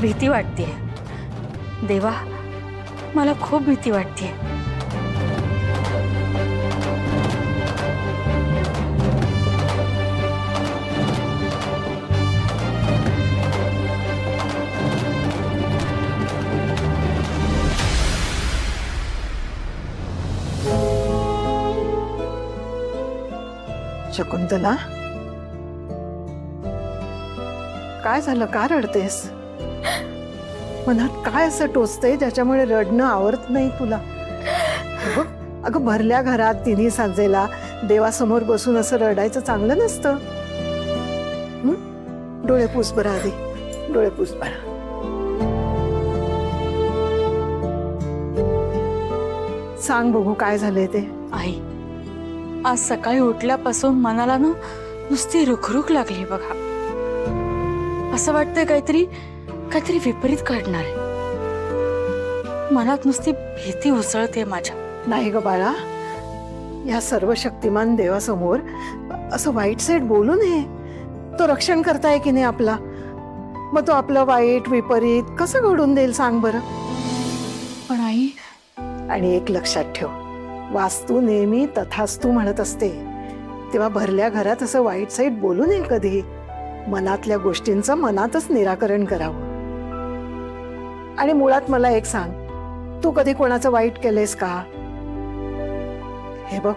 भीती वाटतेय देवा, मला खूप भीती वाटतेय। शकुंतला, काय झालं? का रडतेस? मनात काय असं टोचतंय ज्याच्यामुळे रडणं आवरत नाही तुला? अगं भरल्या घरात तिन्ही सांजेला देवासमोर बसून असं रडायचं चांगलं नसतं। डोळे पुस बरं, आधी डोळे पुस बरं। सांग बघू काय झालंय ते। आई, आज सकाळी उठल्यापासून मनाला ना नुसती रुखरुख लागली बघा। असं वाटतंय काहीतरी विपरीत घडणार आहे। मनात नुसती भीती उसळते माझ्या। नाही ग बाळा, या सर्व शक्तिमान देवासमोर असं वाईट साईड बोलू नये। तो रक्षण करताय की नाही आपला, मग तो आपलं वाईट विपरीत कसं घडून देईल सांग बरं। पण आई, आणि एक लक्षात ठेव, वास्तू नेहमी तथास्तू म्हणत असते, तेव्हा भरल्या घरात असं वाईट साईड बोलू नये कधी। मनातल्या गोष्टींचं मनातच निराकरण करावं। आणि मुळात मला एक सांग, तू कधी कोणाचं वाईट केलेस का? हे बघ,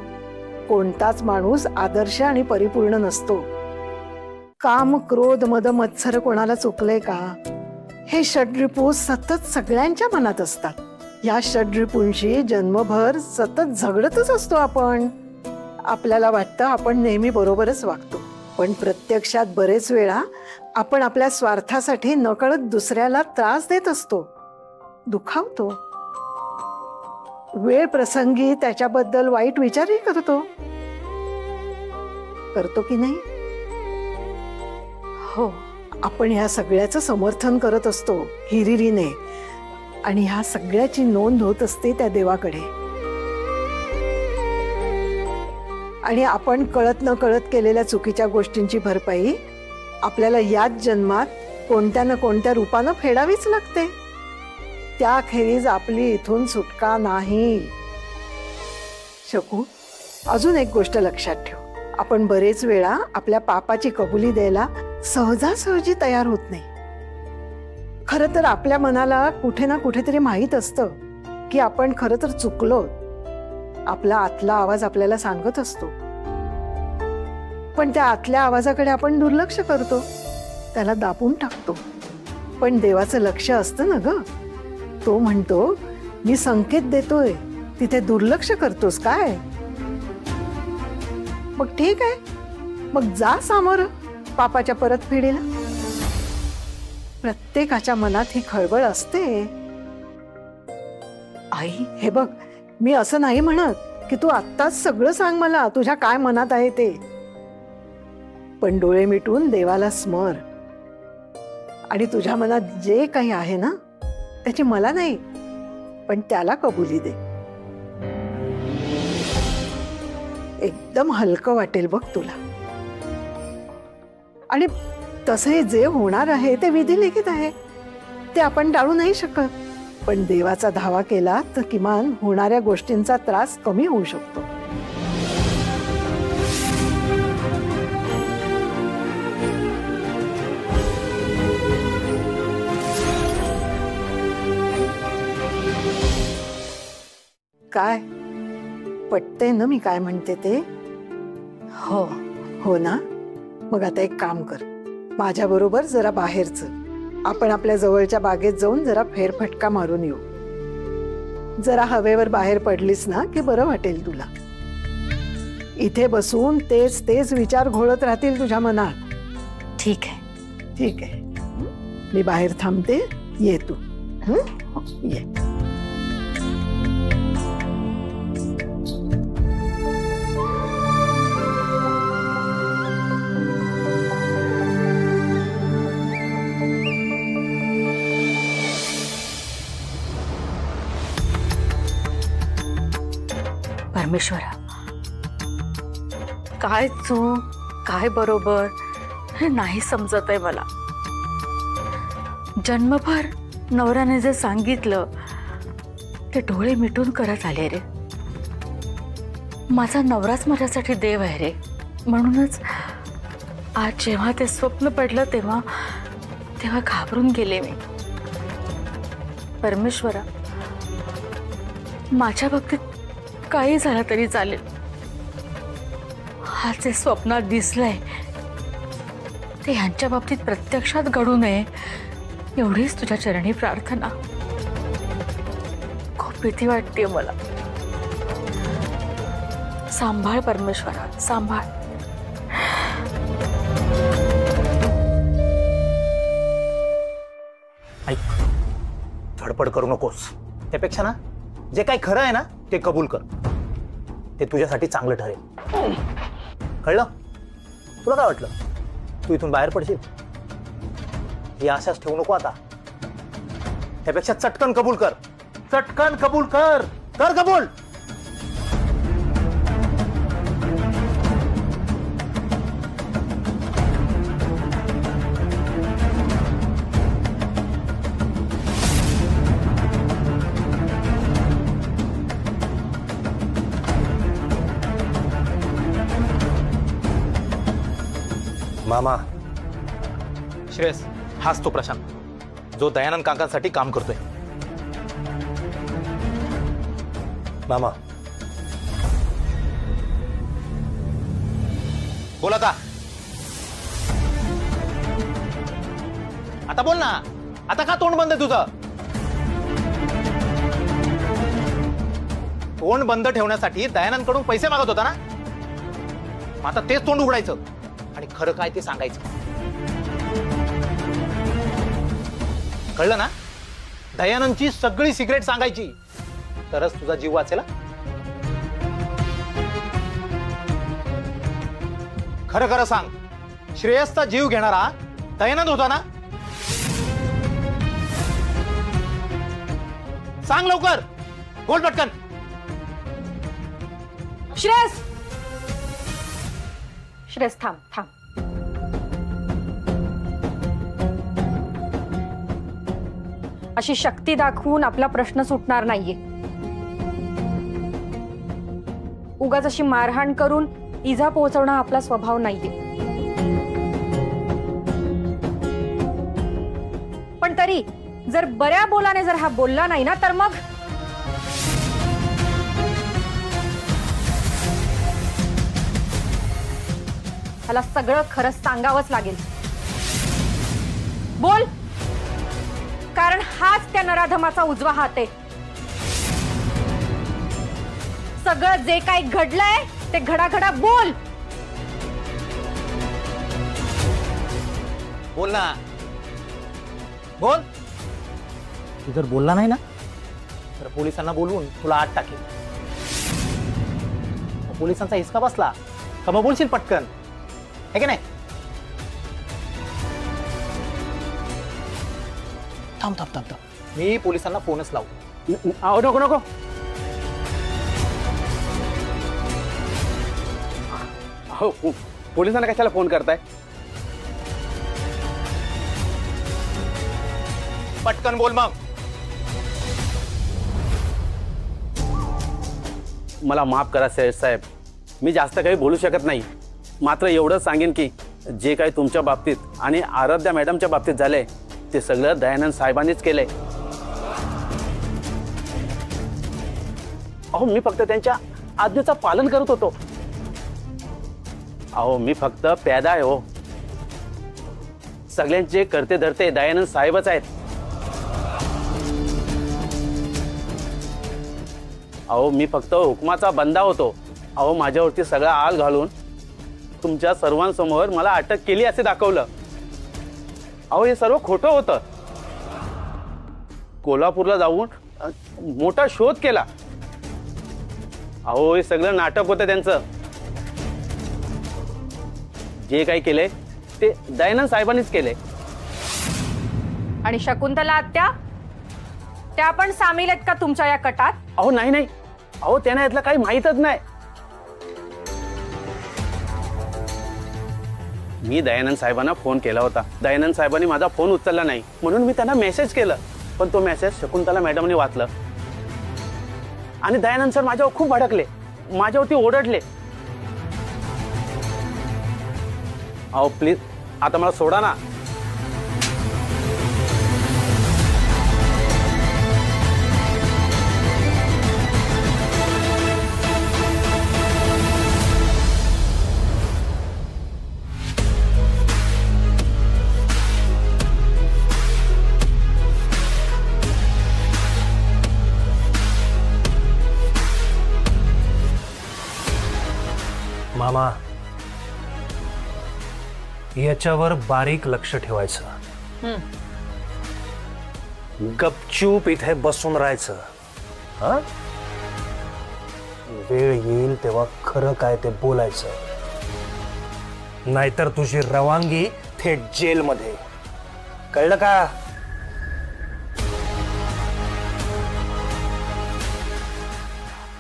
कोणताच माणूस आदर्श आणि परिपूर्ण नसतो। काम, क्रोध, मद, मत्सर कोणाला चुकले का? हे षड्रिपू सतत सगळ्यांच्या मनात असतात। या षड्रिपूंशी जन्मभर सतत झगडतच असतो आपण। आपल्याला वाटतं आपण नेहमी बरोबरच वागतो, पण प्रत्यक्षात बरेच वेळा आपण आपल्या स्वार्थासाठी नकळत दुसऱ्याला त्रास देत असतो, दुखावतो। वेळ प्रसंगी त्याच्याबद्दल वाईट विचारही करतो की नाही? हो, आपण ह्या सगळ्याचं समर्थन करत असतो हिरिरीने, आणि ह्या सगळ्याची नोंद होत असते त्या देवाकडे। आणि आपण कळत न कळत केलेल्या चुकीच्या गोष्टींची भरपाई आपल्याला याच जन्मात कोणत्या ना कोणत्या रूपानं फेडावीच लागते। त्याखेरीज आपली इथून सुटका नाही। शकू, अजून एक गोष्ट लक्षात ठेव, आपण बरेच वेळा आपल्या पापाची कबुली द्यायला सहजासहजी तयार होत नाही। खरं तर आपल्या मनाला कुठे ना कुठेतरी माहीत असतं की आपण खरं तर चुकलो। आपला आतला आवाज आपल्याला सांगत असतो, पण त्या आतल्या आवाजाकडे आपण दुर्लक्ष करतो, त्याला दाबून टाकतो। पण देवाचं लक्ष असतं ना ग, तो म्हणतो मी संकेत देतोय, तिथे दुर्लक्ष करतोस काय? मग ठीक आहे, मग जा सामोरं पापाच्या परतफेडीला। प्रत्येकाच्या मनात ही खळबळ असते। आई, हे बघ, मी असं नाही म्हणत की तू आत्ताच सगळं सांग मला, तुझ्या काय मनात आहे ते। पण डोळे मिटून देवाला स्मर, आणि तुझ्या मनात जे काही आहे ना त्याची मला नाही पण त्याला कबुली दे। एकदम हलकं वाटेल बघ तुला। आणि तसे जे होणार आहे ते विधिलिखित आहे, ते आपण टाळू नाही शकत, पण देवाचा धावा केला तर किमान होणाऱ्या गोष्टींचा त्रास कमी होऊ शकतो। काय पटतंय ना मी काय म्हणते ते? हो हो ना? मग आता एक काम कर, माझ्या बरोबर जरा बाहेरचं, आपण आपल्या जवळच्या बागेत जाऊन जरा फेरफटका मारून येऊ। जरा हवेवर बाहेर पडलीस ना की बरं वाटेल तुला। इथे बसून तेच तेच विचार घोळत राहतील तुझ्या मनात। ठीक आहे, ठीक आहे, मी बाहेर थांबते, ये तू। ये। परमेश्वरा, काय चूक काय बरोबर हे नाही समजत आहे मला। जन्मभर नवऱ्याने जे सांगितलं ते डोळे मिटून करत आले रे. माझा नवराच माझ्यासाठी देव आहे रे. म्हणूनच आज जेव्हा ते स्वप्न पडलं तेव्हा घाबरून गेले मी. परमेश्वरा, माझ्या बाबतीत काही झालं तरी चालेल. हा जे स्वप्नात दिसलंय ते ह्यांच्या बाबतीत प्रत्यक्षात घडू नये एवढीच तुझ्या चरणी प्रार्थना. खूप भीती वाटते मला. सांभाळ परमेश्वरा, सांभाळ. ऐक, धडपड करू नकोस. त्यापेक्षा ना जे काही खरं आहे ना ते कबूल कर. ते तुझ्यासाठी चांगलं ठरेल. कळलं? तुला काय वाटलं तू इथून बाहेर पडशील? ही आशाच ठेवू नको आता. त्यापेक्षा चटकन कबूल कर. चटकन कबूल कर. कर कबूल. मामा, श्रेयस हाच तो प्रशांत जो दयानंद काकांसाठी काम करतोय. मामा बोला का? आता बोल ना. आता का तोंड बंद आहे तुझं? तोंड बंद ठेवण्यासाठी दयानंदकडून पैसे मागत होता ना. आता तेच तोंड उघडायचं आणि खरं काय ते सांगायचं. कळलं ना? दयानंदची सगळी सिक्रेट सांगायची तरच तुझा जीव वाचेल. खरं खरं सांग, श्रेयसचा जीव घेणारा दयानंद होता ना? सांग लवकर. बोल पटकन. श्रेयस, श्रेयस थांब थांब. अशी शक्ती दाखवून आपला प्रश्न सुटणार नाहीये. उगाच अशी मारहाण करून इजा पोहोचवणं आपला स्वभाव नाहीये. पण तरी जर बऱ्या बोलाने जर हा बोलला नाही ना तर मग ह्याला सगळं खरं सांगावंच लागेल. बोल, कारण हाच त्या नराधमाचा उजवा हात आहे. सगळं जे काही घडलंय ते घडाघडा बोल. बोल ना. बोल. तू जर बोलला नाही ना तर पोलिसांना बोलवून तुला आत टाकेल. पोलिसांचा हिसका बसला का मग बोलशील पटकन, है की नाही? थांब थांब थांब थांब. मी पोलिसांना फोनच लावू. नको नको. हो, पोलिसांना कशाला फोन करताय? पटकन बोल मग. मला माफ करा साहेब, मी जास्त काही बोलू शकत नाही. मात्र एवढं सांगेन की जे काही तुमच्या बाबतीत आणि आराध्या मॅडमच्या बाबतीत झालंय ते सगळं दयानंद साहेबांनीच केलंय. अहो, मी फक्त त्यांच्या आज्ञेचं पालन करत होतो. अहो, मी फक्त प्यादा आहे हो. सगळ्यांचे करते धरते दयानंद साहेबच आहेत. अहो, मी फक्त हुकमाचा बंदा होतो. अहो, माझ्यावरती सगळा आल घालून तुमच्या सर्वांसमोर मला अटक केली असे दाखवलं. अहो, हे सर्व खोटं होतं. कोल्हापूरला जाऊन मोठा शोध केला. अहो, हे सगळं नाटक होतं त्यांचं. जे काही केलंय ते दयानंद साहेबांनीच केलंय. आणि शकुंतला आत्या, त्या पण सामील आहेत का तुमच्या या कटात? अहो नाही नाही. अहो, त्यांना यातलं काही माहीतच नाही. मी दयानंद साहेबांना फोन केला होता. दयानंद साहेबांनी माझा फोन उचलला नाही म्हणून मी त्यांना मेसेज केलं. पण तो मेसेज शकुंतला मॅडमने वाचलं आणि दयानंद सर माझ्यावर खूप भडकले, माझ्यावरती ओरडले. अहो प्लीज आता मला सोडा ना. मामा, याच्यावर बारीक लक्ष ठेवायचं. गपचूप इथे बसून राहायचं. हा, वेळ येईल तेव्हा खरं काय ते बोलायचं, नाहीतर तुझी रवानगी थेट जेलमध्ये. कळलं का?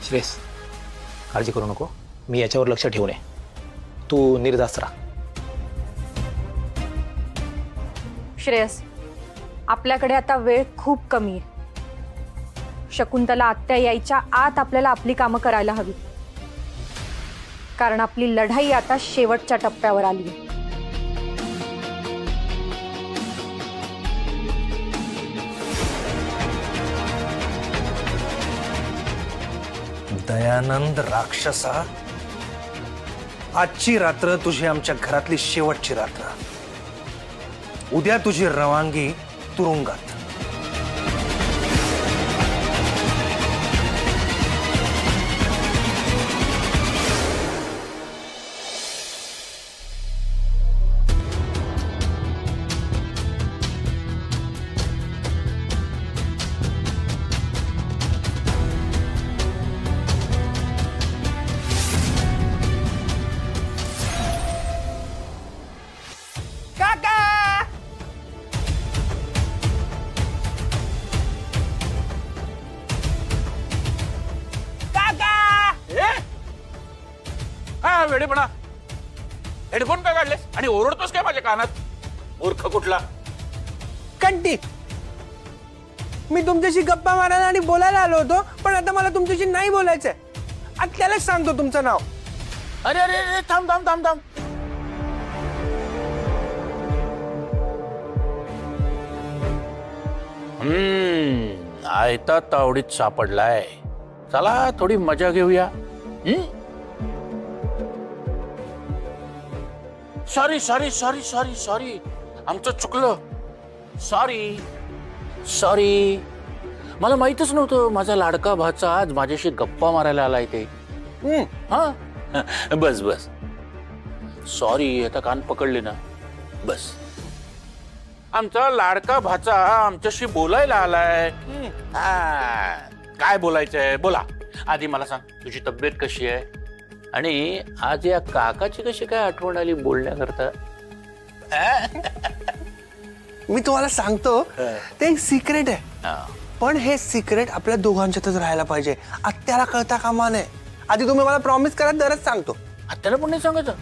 श्रेयस, काळजी करू नको, मी याच्यावर लक्ष ठेवू नये. तू निर्धास्त राहा. श्रेयस, आपल्याकडे आता वेळ खूप कमी आहे. शकुंतला आत्या यायच्या आत आपल्याला आपली कामं करायला हवी, कारण आपली लढाई आता शेवटच्या टप्प्यावर आली आहे. दयानंद राक्षसा, आजची रात्र तुझी आमच्या घरातली शेवटची रात्र. उद्या तुझी रवानगी तुरुंगात. वेडेपणा, हेडफोन काय काढलेस आणि ओरडतोस काय माझ्या कानात? मूर्ख कुठला. कंटी, मी तुमच्याशी गप्पा मारायला आणि बोलायला आलो होतो, पण आता मला तुमच्याशी नाही बोलायचंय. आता त्यालाच सांगतो तुमचं नाव. अरे अरे अरे, थांब थांब थांब थांब. आयता तावडीत सापडलाय. चला थोडी मजा घेऊया. Sorry sorry sorry sorry sorry, आमचं चुकलं. सॉरी सॉरी, मला माहितच नव्हतं माझा लाडका भाचा आज माझ्याशी गप्पा मारायला आलाय ते. हा बस बस, सॉरी. आता कान पकडले ना, बस. आमचा लाडका भाचा आमच्याशी बोलायला आलाय. काय बोलायचंय बोला. आधी मला सांग, तुझी तब्येत कशी आहे आणि आज या काकाची कशी काय आठवण आली बोलण्याकरता? मी तुम्हाला सांगतो, ते एक सिक्रेट आहे, पण हे सिक्रेट आपल्या दोघांच्यातच राहायला पाहिजे. आत्याला कळता कामा नये. आधी तुम्ही मला प्रॉमिस करा, तरच सांगतो. आत्याला पण नाही सांगायचं?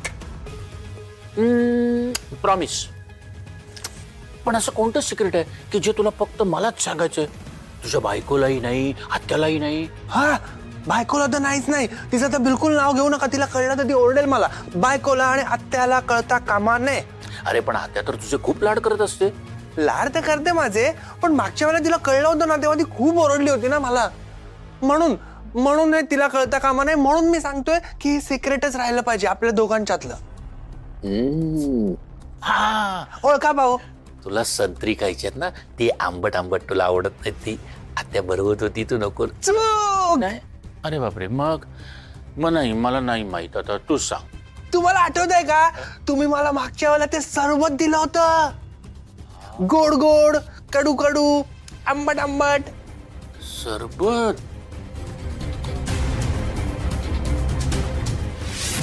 प्रॉमिस. पण असं कोणतं सिक्रेट आहे की जे तुला फक्त मलाच सांगायचंय? तुझ्या बायकोलाही नाही, आत्यालाही नाही? हा, बायकोला तर नाहीच नाही. तिचं तर बिलकुल नाव घेऊ नका. तिला कळलं तर ती ओरडेल मला. बायकोला आणि आत्याला कळता कामा नये. अरे पण आत्या तर तुझे खूप लाड करत असते. लाड तर करते माझे, पण मागच्या वेळेला तिला कळलं होतं ना, तेव्हा ती खूप ओरडली होती ना मला. म्हणून तिला कळता कामा नये. म्हणून मी सांगतोय की सिक्रेटच राहिलं पाहिजे आपल्या दोघांच्यातलं. हा, ओळखा भाऊ. तुला संत्री खायच्यात ना, ती आंबट आंबट तुला आवडत नाही, ती आत्या बरोबर होती, तू नको. नाही. अरे बापरे, मग नाही, मला नाही माहित. आता तू सांग. तुम्हाला आठवत आहे का, तुम्ही मला मागच्या वेळेला ते सरबत दिलं होतं, गोड गोड, कडू कडू, आंबट आंबट. सरबत?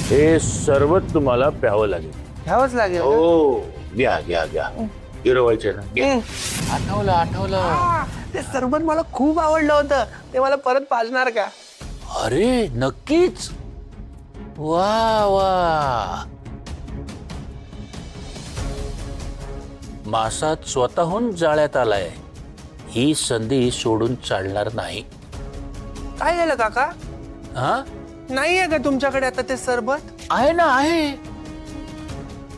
हे सरबत तुम्हाला प्यावं लागेल. घ्यावंच लागेल. हो, घ्या घ्या घ्या. गिरवायचे ना. आठवलं. ते सरबत मला खूप आवडलं होतं, ते मला परत पाजणार का? अरे नक्कीच. वा वा, मासात स्वतःहून जाळ्यात आलाय. ही संधी सोडून चालणार नाही. काय झालं काका? हा, नाहीये का तुमच्याकडे आता ते सरबत? आहे ना, आहे,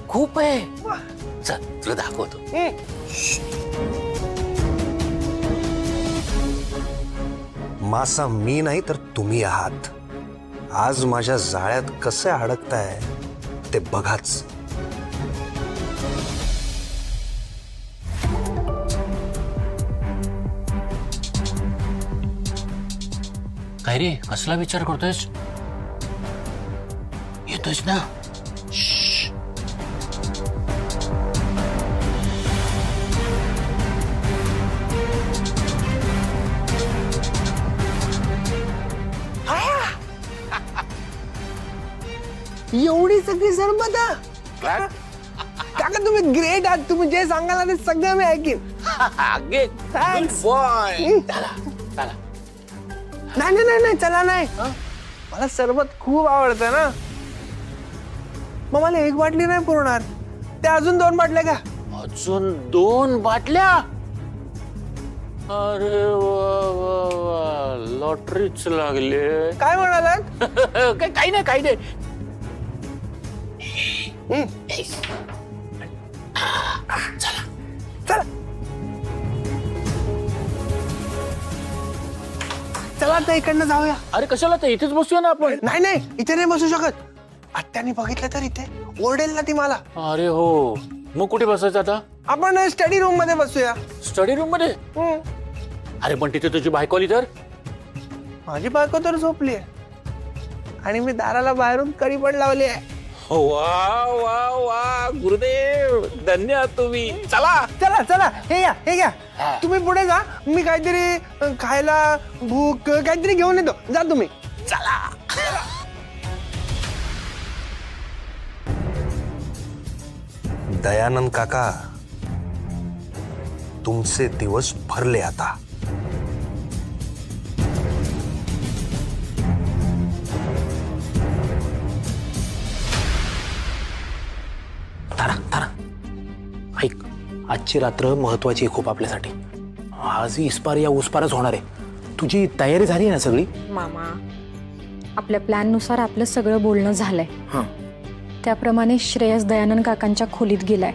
खूप आहे. चल तुला दाखवतो. मासा मी नाही तर तुम्ही आहात. आज माझ्या जाळ्यात कसे अडकताय ते बघाच. काय रे, कसला विचार करतोयस? येतोयस ना? एवढी सगळी सरबत? काका तुम्ही ग्रेट आहात. तुम्ही जे सांगाल ते सगळं मी ऐकेन. नाही चला नाही. मला सरबत खूप आवडतं ना. मग मला एक बाटली नाही पुरणार. ते अजून 2 बाटल्या का? अजून 2 बाटल्या? अरे वा, लॉटरीच लागले. काय म्हणालात? काही नाही, काही नाही. चला चला आता इकडनं जाऊया. अरे कशाला, तर इथेच बसूया ना आपण. नाही इथे नाही बसू शकत. आत्याने बघितलं तर इथे ओरडेल ना ती मला. अरे हो, मग कुठे बसायचं आता? आपण स्टडी रूम मध्ये बसूया. स्टडी रूम मध्ये? अरे पण तिथे तुझी बायको आली तर? माझी बायको तर झोपली आहे आणि मी दाराला बाहेरून कडी पण लावली आहे. वा वा वा, गुरुदेव, धन्य आहात तुम्ही. चला चला चला, हे घ्या. तुम्ही पुढे जा. मी काहीतरी खायला, भूक काहीतरी घेऊन येतो. जा तुम्ही. चला. दयानंद काका, तुमचे दिवस भरले आता. ऐक, आजची रात्र महत्वाची आहे खूप आपल्यासाठी. आज इस्पार या उस्पारच होणार आहे. तुझी तयारी झाली आहे ना सगळी? मामा, आपल्या प्लॅन नुसार आपलं सगळं बोलणं झालंय. त्याप्रमाणे श्रेयस दयानंद काकांच्या खोलीत गेलाय.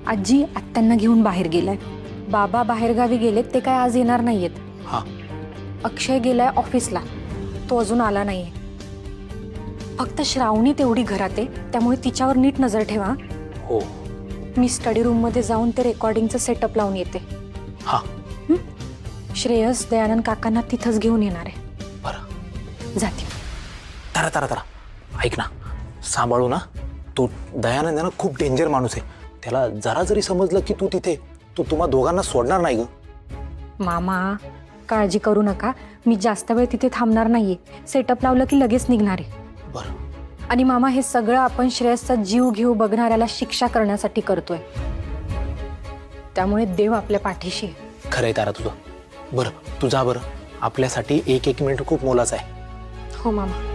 आजी आत्यांना घेऊन बाहेर गेलाय. बाबा बाहेरगावी गेलेत, ते काय आज येणार नाहीयेत. अक्षय गेलाय ऑफिसला, तो अजून आला नाहीये. फक्त श्रावणी तेवढी घरात आहे, त्यामुळे तिच्यावर नीट नजर ठेवा. हो. मी स्टडी रूम मध्ये जाऊन ते रेकॉर्डिंगचं सेटअप लावून येते. श्रेयस दयानंद काकांना तिथंच घेऊन येणार आहे. बरं, जाते. तारा ऐक ना, सांभाळू ना. तो दयानंद ना खूप डेंजर माणूस आहे. त्याला जरा जरी समजलं की तू तिथे, तो तुम्हा दोघांना सोडणार नाही ग. मामा, काळजी करू नका. मी जास्त वेळ तिथे थांबणार नाहीये. सेटअप लावलं की लगेच निघणार आहे. बरं. आणि मामा, हे सगळं आपण श्रेयसचा जीव घेऊ बघणाऱ्याला शिक्षा करण्यासाठी करतोय. त्यामुळे देव आपल्या पाठीशी आहे. खरंय तारा तुझं. बरं, तू जा बरं. आपल्यासाठी एक मिनिट खूप मोलाचं आहे. हो मामा.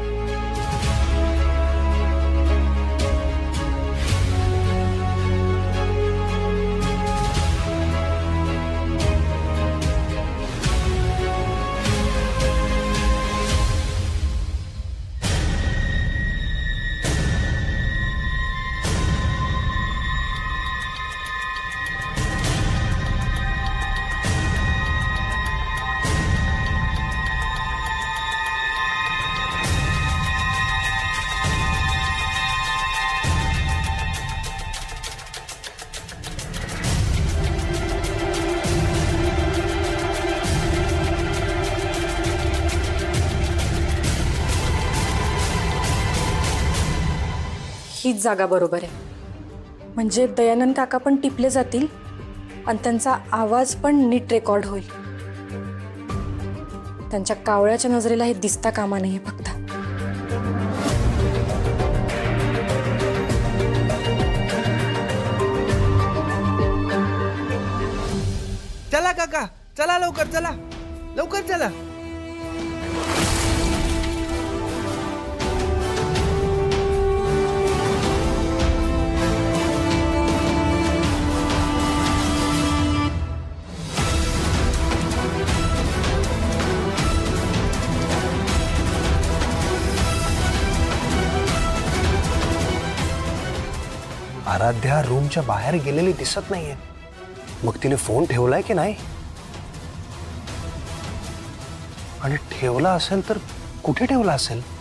हीच जागा बरोबर आहे. म्हणजे दयानंद काका पण टिपले जातील आणि त्यांचा आवाज पण नीट रेकॉर्ड होईल. त्यांच्या कावळ्याच्या नजरेला हे दिसता कामा नाहीये फक्त. चला काका, चला लवकर, चला लवकर, चला. आराध्या रूमच्या बाहेर गेलेली दिसत नाहीये. मग तिने फोन ठेवलाय की नाही? आणि ठेवला असेल तर कुठे ठेवला असेल?